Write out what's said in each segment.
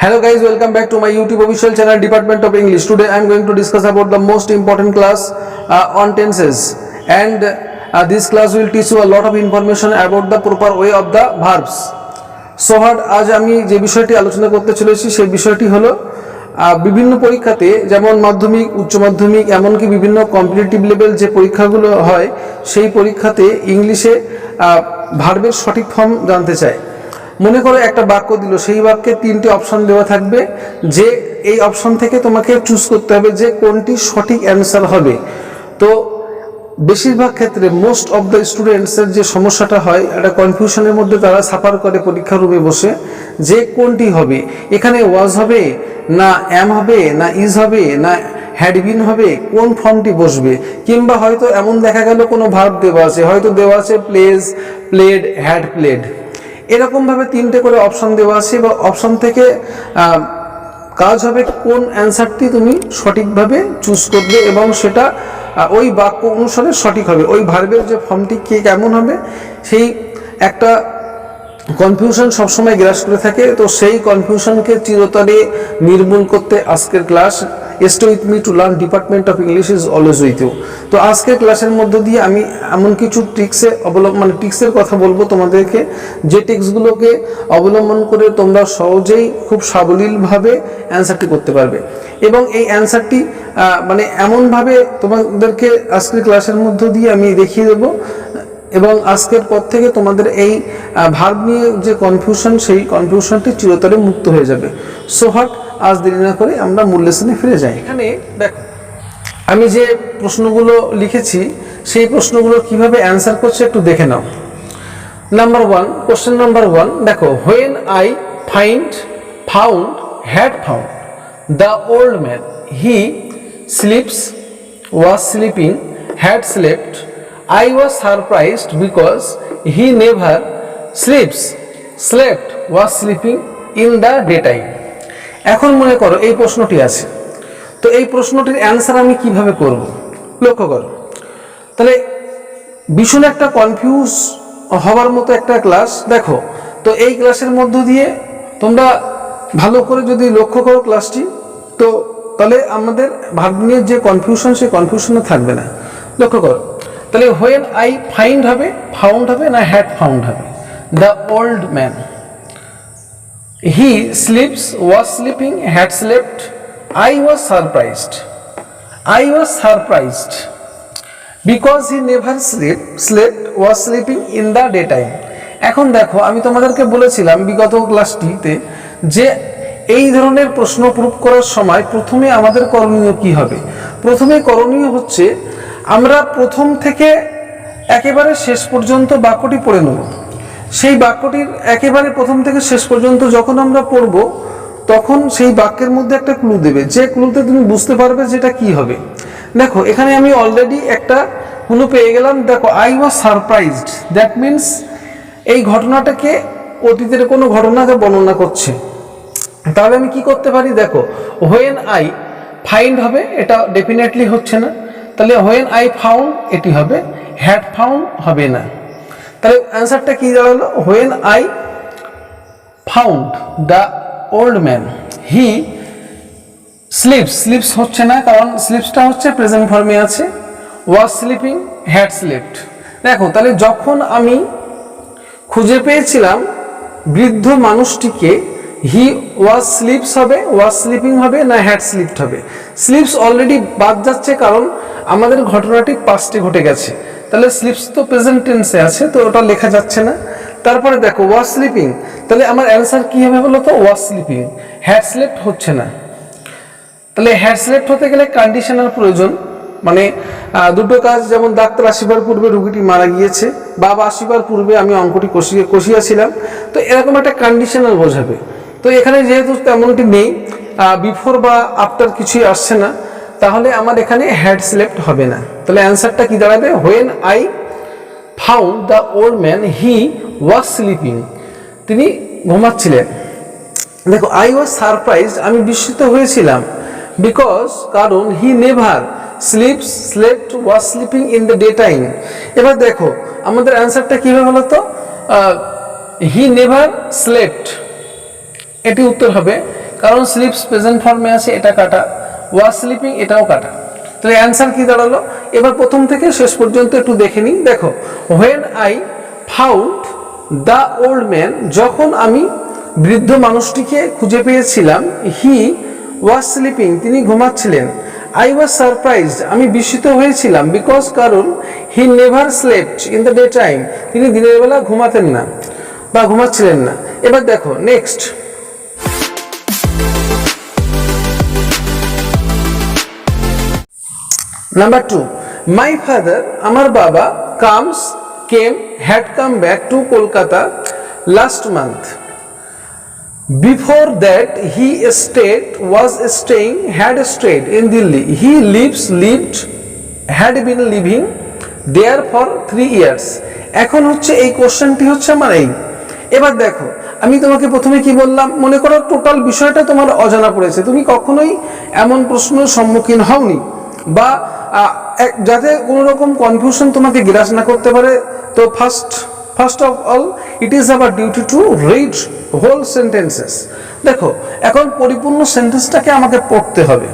Hello guys, welcome back to my YouTube official channel Department of English. Today I am going to discuss about the most important class on tenses, and this class will teach you a lot of information about the proper way of the verbs. So what আজ আমি যে বিষয়টি আলোচনা করতে চলেছি সেই বিষয়টি হলো বিভিন্ন পরীক্ষাতে যেমন মাধ্যমিক, উচ্চ মাধ্যমিক, এমনকি বিভিন্ন কম্পিটিটিভ লেভেল যে পরীক্ষাগুলো হয় সেই পরীক্ষাতে ইংলিশে ভার্বের সঠিক ফর্ম জানতে চায়। মনে করো একটা বাক্য দিল, সেই বাক্যে তিনটি অপশন দেওয়া থাকবে, যে এই অপশন থেকে তোমাকে চুজ করতে হবে যে কোনটি সঠিক অ্যান্সার হবে। তো বেশিরভাগ ক্ষেত্রে মোস্ট অফ দ্য স্টুডেন্টসের যে সমস্যাটা হয়, একটা কনফিউশনের মধ্যে তারা সাফার করে পরীক্ষা রুমে বসে, যে কোনটি হবে, এখানে ওয়াজ হবে না অ্যাম হবে না ইজ হবে না হ্যাড বিন হবে, কোন ফর্মটি বসবে। কিংবা হয়তো এমন দেখা গেল কোনো ভার্ব দেওয়া আছে, হয়তো দেওয়া আছে প্লেজ, প্লেড, হ্যাড প্লেড, এরকমভাবে তিনটে করে অপশন দেওয়া আছে বা অপশন থেকে কাজ হবে কোন অ্যান্সারটি তুমি সঠিকভাবে চুজ করবে এবং সেটা ওই বাক্য অনুসারে সঠিক হবে। ওই ভার্বের যে ফর্মটি কেমন হবে সেই একটা কনফিউশন সবসময় গ্রাস করে থাকে। তো সেই কনফিউশনকে চিরতরে নির্মূল করতে আজকের class stay with me to learn department of English is always with you. তো আজকের ক্লাসের মধ্য দিয়ে আমি এমন কিছু টিক্সের কথা বলবো তোমাদেরকে, যে টিক্সগুলোকে অবলম্বন করে তোমরা সহজেই খুব সাবলীলভাবে অ্যান্সারটি করতে পারবে। এবং এই অ্যান্সারটি এমনভাবে তোমাদেরকে আজকের ক্লাসের মধ্য দিয়ে আমি দেখিয়ে দেবো, এবং আজকের পর থেকে তোমাদের এই ভার্ব নিয়ে যে কনফিউশন, সেই কনফিউশনটি চিরতরে মুক্ত হয়ে যাবে। সো হট, আজ দেরি না করে আমরা মূল লেসনে ফিরে যাই। এখানে দেখো আমি যে প্রশ্নগুলো লিখেছি সেই প্রশ্নগুলো কিভাবে অ্যান্সার করছে একটু দেখে নাও। Number one, question number one দেখো, when I found had found the old man he slips was sleeping had slept I was surprised because he never slept, was sleeping in the daytime. এখন মনে করো এই প্রশ্নটি আছে, তো এই প্রশ্নটির অ্যান্সার আমি কিভাবে করব লক্ষ্য করো। তাহলে ভীষণ একটা কনফিউজ হওয়ার মতো একটা ক্লাস। দেখো, তো এই ক্লাসের মধ্য দিয়ে তোমরা ভালো করে যদি লক্ষ্য করো ক্লাসটি, তো তাহলে আমাদের ভার্ব নিয়ে যে কনফিউশন, সেই কনফিউশনে থাকবে না। লক্ষ্য করো, তাহলে হোয়েন আই ফাউন্ড হবে না হ্যাড ফাউন্ড হবে। The old man, he slips was sleeping had slept, I was surprised because he never slept was sleeping in the day time. এখন দেখো, আমি তোমাদেরকে বলেছিলাম বিগত ক্লাসটিতে যে এই ধরনের প্রশ্ন প্রুফ করার সময় প্রথমে আমাদের করণীয় কি হবে। প্রথমে করণীয় হচ্ছে আমরা প্রথম থেকে একেবারে শেষ পর্যন্ত বাক্যটি পড়ে নেব। সেই বাক্যটির একেবারে প্রথম থেকে শেষ পর্যন্ত যখন আমরা পড়ব, তখন সেই বাক্যের মধ্যে একটা ক্লু দেবে, যে ক্লুতে তুমি বুঝতে পারবে যেটা কি হবে। দেখো, এখানে আমি অলরেডি একটা ক্লু পেয়ে গেলাম। দেখো, I was surprised, that means এই ঘটনাটাকে অতীতের কোনো ঘটনাকে বর্ণনা করছে। তাহলে আমি কি করতে পারি, দেখো, হোয়েন আই ফাইন্ড হবে, এটা ডেফিনেটলি হচ্ছে না। তাহলে হোয়েন আই ফাউন্ড এটি হবে, হ্যাড ফাউন্ড হবে না। তাহলে অ্যান্সারটা কি দাঁড়ালো, when I found the old man he slips হচ্ছে না, কারণ স্লিপসটা হচ্ছে প্রেজেন্ট ফর্মে আছে। ওয়াজ স্লিপিং, হ্যাড স্লেপ্ট। দেখো, তাহলে যখন আমি খুঁজে পেয়েছিলাম বৃদ্ধ মানুষটিকে, হি ওয়াজ স্লিপস হবে, ওয়াজ স্লিপিং হবে না হ্যাড স্লিপড হবে। স্লিপস অলরেডি বাদ যাচ্ছে, কারণ আমাদের ঘটনাটি পাস্টে ঘটে গেছে। তাহলে স্লিপস তো প্রেজেন্ট টেন্সে আছে, তো ওটা লেখা যাচ্ছে না। তারপরে দেখো, ওয়াজ স্লিপিং, তাহলে আমার অ্যান্সার কি হবে বলো তো, ওয়াজ স্লিপিং। হ্যাড স্লেপ্ট হচ্ছে না, তাহলে হ্যাড স্লেপ্ট হতে গেলে কন্ডিশনাল প্রয়োজন। দুটো কাজ, যেমন ডাক্তার আসিবার পূর্বে রোগীটি মারা গিয়েছে, বাবা আসিবার পূর্বে আমি অঙ্কটি কষিয়াছিলাম, তো এরকম একটা কন্ডিশনাল বোঝাবে। তো এখানে যেহেতু তেমনটি নেই, বিফোর বা আফটার কিছুই আসছে না, তাহলে আমার এখানে হ্যাড স্লেপ্ট হবে না। তাহলে অ্যান্সারটা কি দাঁড়াবে, when I found the old man he was sleeping, তিনি ঘুমাচ্ছিলেন। দেখো, আই ওয়াজ সারপ্রাইজড, আমি বিস্মিত হয়েছিলাম, বিকজ কারণ he never slept was sleeping in the day time. এবার দেখো আমাদের অ্যান্সারটা কি হবে বলো তো, হি নেভার স্লেপ্ট, এটি উত্তর হবে। কারণ স্লিপস প্রেজেন্ট ফর্মে আছে, এটা কাটা, ওয়াজ স্লিপিং এটাও কাটা। তাহলে অ্যান্সার কি দাঁড়ালো? এবার প্রথম থেকে শেষ পর্যন্ত একটু দেখে নিই। দেখো, when I found the old man, যখন আমি বৃদ্ধ মানুষটিকে খুঁজে পেয়েছিলাম, হি ওয়াজ স্লিপিং, তিনি ঘুমাচ্ছিলেন। আই ওয়াজ সারপ্রাইজড, আমি বিস্মিত হয়েছিলাম, বিকজ, কারণ, he never slept in the day time, তিনি দিনের বেলা ঘুমাতেন না বা ঘুমাচ্ছিলেন না। এবার দেখো নেক্সট, নাম্বার 2, মাই ফাদার, আমার বাবা, had come back to Kolkata last month. Before that, had stayed in Delhi. He had been living there for 3 years. এখন হচ্ছে এই কোশ্চেনটি হচ্ছে আমার এই। এবার দেখো, আমি তোমাকে প্রথমে কি বললাম, মনে করো টোটাল বিষয়টা তোমার অজানা পড়েছে, তুমি কখনোই এমন প্রশ্নের সম্মুখীন হওনি, বা যাতে কোনো রকম কনফিউশন তোমাকে গ্রাস না করতে পারে, তো first of all it is our duty to read whole sentences. দেখো, এখন পরিপূর্ণ সেন্টেন্সটাকে আমাকে পড়তে হবে।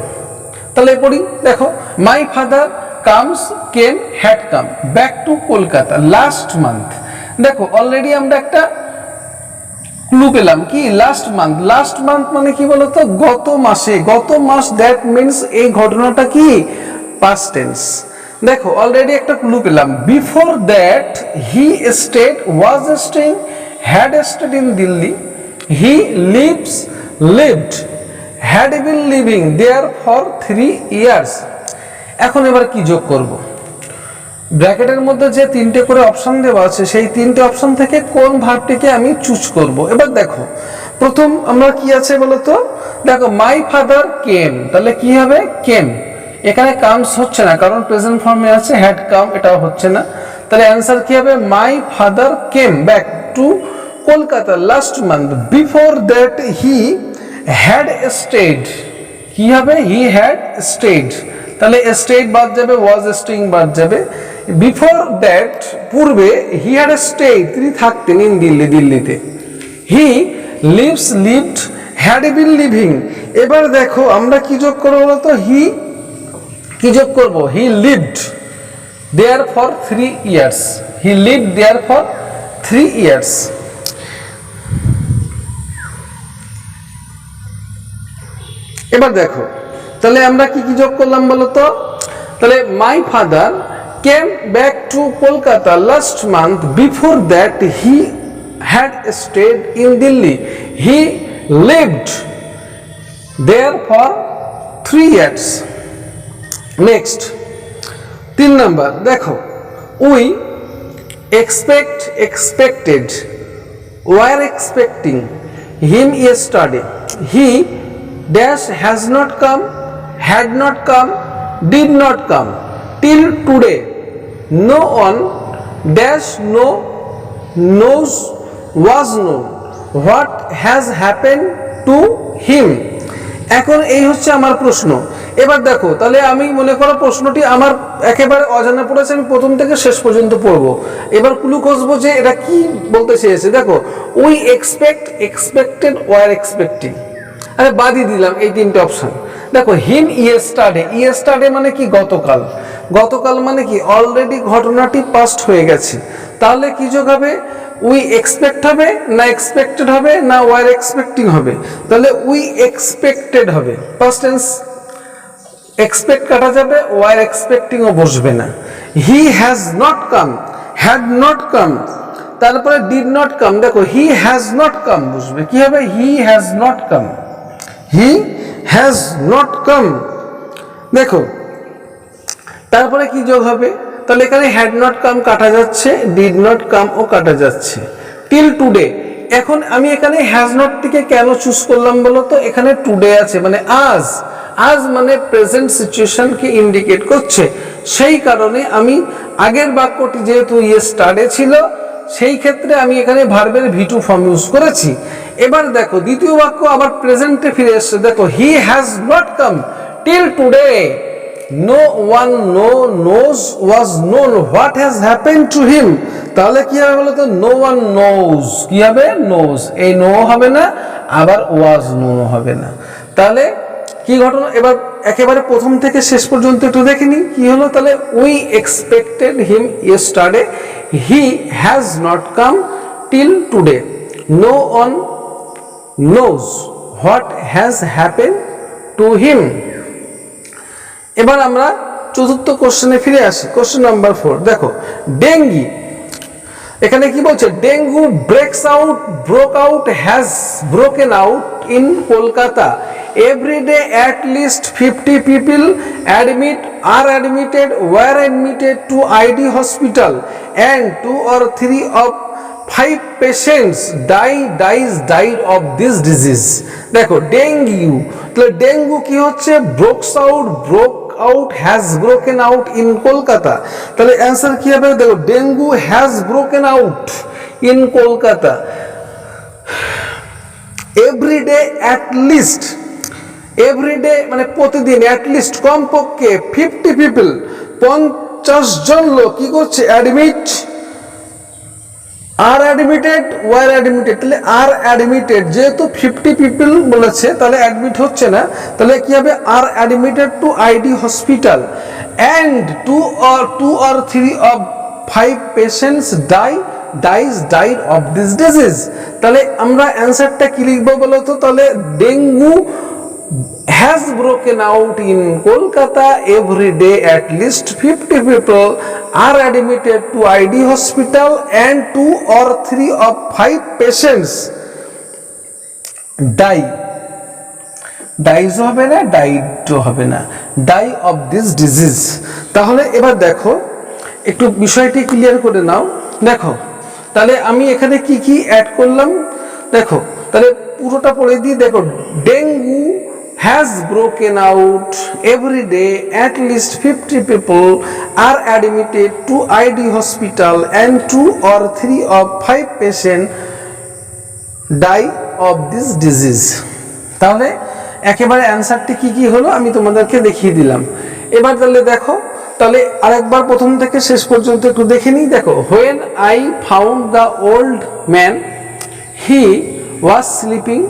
তাহলে পড়ি, দেখো, my father had come back to Kolkata last month। দেখো, অলরেডি আমরা একটা ক্লু পেলাম, কি লাস্ট মান্থ মানে কি বলতো, গত মাসে, গত মাস, দ্যাট মিনস এই ঘটনাটা কি পাস্ট টেন্স। দেখো, অলরেডি একটা ক্লু পেলাম, before that was staying, had stayed in Delhi, he lived, had been living there for 3 years। এখন এবার কি যোগ করব? ব্র্যাকেটের মধ্যে যে 3টে করে অপশন দেওয়া আছে, সেই 3টে অপশন থেকে কোন ভার্বটিকে আমি চুজ করব। এবার দেখো, প্রথম আমরা কি আছে বলতো, দেখো, মাই ফাদার কেম, তাহলে কি হবে কেম, এখানে কামস হচ্ছে না, কারণ প্রেজেন্ট ফর্মে আছে, হ্যাড কাম, এটাও হচ্ছে না। তাহলে অ্যান্সার কি হবে, my father came back to Kolkata last month, before that he had stayed, কি হবে, হি হ্যাড স্টেড, তাহলে স্টেড বাদ যাবে, ওয়াজ স্টেইং বাদ যাবে। বিফোর দ্যাট, পূর্বে, হি হ্যাড স্টেড, তিনি থাকতেন, ইন দিল্লি, দিল্লিতে। He lived, had been living. এবার দেখো আমরা কি যোগ করবো বলতো, কি যোগ করব, he lived there for 3 years, he lived there for 3 years। এবার দেখো, তাহলে আমরা কি যোগ করলাম বলতো, তাহলে my father came back to Kolkata last month, before that he had stayed in Delhi, he lived there for 3 years। Next 3 number, দেখো, we expected, were expecting him yesterday, he has not come, had not come, did not come till today, no one knows, was known, what has happened to him। এখন এই হচ্ছে আমার প্রশ্ন। এবার দেখো, তাহলে আমি মনে করো প্রশ্নটি আমার একেবারে অজানা পড়েছে, আমি প্রথম থেকে শেষ পর্যন্ত পড়বো। এবার ক্লু খুঁজবো যে এটা কি বলতে চেয়েছে। দেখো, উই expected, were expecting, আরে বাদই দিলাম এই 3টে অপশন। দেখো, হিম ইয়েস্টারডে মানে কি গতকাল, গতকাল মানে কি অলরেডি ঘটনাটি পাস্ট হয়ে গেছে, তাহলে কি যোগ হবে, উই এক্সপেক্ট হবে না এক্সপেক্টেড হবে না ওয়ার এক্সপেক্টিং হবে, তাহলে উই এক্সপেক্টেড হবে, পাস্ট টেন্স, এক্সপেক্ট কাটা যাবে, ওয়ার এক্সপেক্টিংও বসবে না। He has not come, had not come, তারপরে ডিড নট কাম, দেখো হি হ্যাজ নট কাম বসবে, কি হবে, he has not come, he has not come. দেখো, তারপরে কি যোগ হবে, তাহলে এখানে হ্যাড নট কাম কাটা যাচ্ছে, ডিড নট কাম ও কাটা যাচ্ছে, টিল টুডে। এখন আমি এখানে হ্যাজ নট থেকে কেন চুজ করলাম বলো তো, এখানে টুডে আছে মানে আজ, আজ মানে প্রেজেন্ট সিচুয়েশনকে ইন্ডিকেট করছে, সেই কারণে আমি আগের বাক্যটি যেহেতু ইয়েস্টারডে ছিল, সেই ক্ষেত্রে আমি এখানে ভার্বের V2 ফর্ম ইউজ করেছি। এবার দেখো, দ্বিতীয় বাক্য আবার প্রেজেন্টে ফিরে এসছে, দেখো, he has not come till today, no one knows, was known, what has happened to him, তাহলে কি হবে বলতো, নো ওয়ান নোজ, কি হবে, নোজ, এই নো হবে না, আবার ওয়াজ নো হবে না। তাহলে কি ঘটনা, এবার একেবারে প্রথম থেকে শেষ পর্যন্ত একটু দেখে নি কি হলো। তাহলে we expected him yesterday, he has not come till today, no one knows what has happen to him. এবার আমরা চতুর্থ কোশ্চেনে ফিরে আসি, কোশ্চেন নাম্বার 4। দেখো, ডেঙ্গি, এখানে কি বলছে, dengue broke out has broken out in Kolkata, every day at least 50 people were admitted to ID hospital and 2 or 3 of 5 patients died of this disease। দেখো ডেঙ্গু, তাহলে ডেঙ্গু কি হচ্ছে, broke out has broken out in Kolkata. তাহলে answer কি হবে, দেখো dengue has broken out in Kolkata, everyday at least, everyday মানে প্রতিদিন, অ্যাট লিস্ট কমপক্ষে 50 পিপল 50 জন লোক কি করছে, আর অ্যাডমিটেড ওয়ার অ্যাডমিটেড, তাহলে আর অ্যাডমিটেড, যেহেতু 50 পিপল বলেছে তাহলে অ্যাডমিট হচ্ছে না, তাহলে কি হবে, আর admitted to ID hospital and 2 or 3 of 5 patients died of this disease। তাহলে আমরা অ্যান্সারটা কি লিখবো বলতো, তাহলে dengue has broken out in Kolkata, every day at least 50 people are admitted to ID hospital and 2 or 3 of 5 patients dies হবে না, died হবে না, die of this disease। তাহলে এবার দেখো একটু বিষয়টি ক্লিয়ার করে নাও। দেখো তাহলে আমি এখানে কি কি অ্যাড করলাম, দেখো তাহলে পুরোটা পড়ে দিই। দেখো, dengue has broken out, every day at least 50 people are admitted to ID hospital and 2 or 3 of 5 patients die of this disease। তাহলে একেবারে অ্যান্সারটি কি কি হলো আমি তোমাদেরকে দেখিয়ে দিলাম। এবার তাহলে দেখো, তাহলে আরেকবার প্রথম থেকে শেষ পর্যন্ত একটু দেখে নিই। দেখো, when I found the old man, he was sleeping,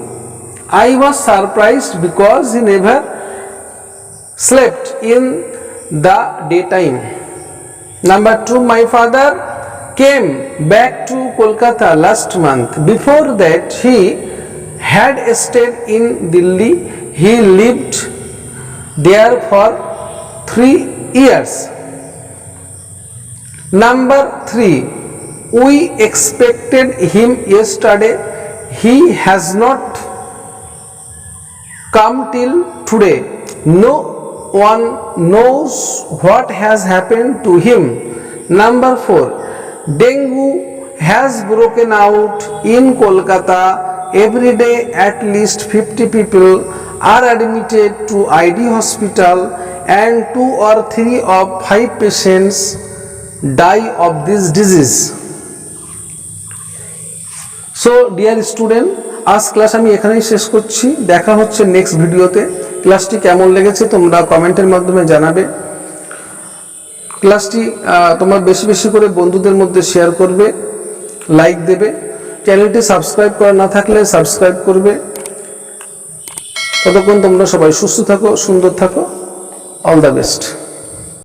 I was surprised because he never slept in the daytime। Number 2, my father came back to Kolkata last month, before that he had stayed in Delhi, he lived there for 3 years। Number 3, we expected him yesterday, he has not come till today, no one knows what has happened to him। Number 4, dengue has broken out in Kolkata, every day at least 50 people are admitted to ID hospital and 2 or 3 of 5 patients die of this disease। So dear student, আজ class আমি এখানেই শেষ করছি, দেখা হচ্ছে next ভিডিওতে। ক্লাসটি কেমন লেগেছে তোমরা কমেন্টের মাধ্যমে জানাবে। ক্লাসটি তোমরা বেশি বেশি করে বন্ধুদের মধ্যে শেয়ার করবে, লাইক দেবে। চ্যানেলটি সাবস্ক্রাইব করা না থাকলে সাবস্ক্রাইব করবে। ততক্ষণ তোমরা সবাই সুস্থ থাকো, সুন্দর থাকো। All the best.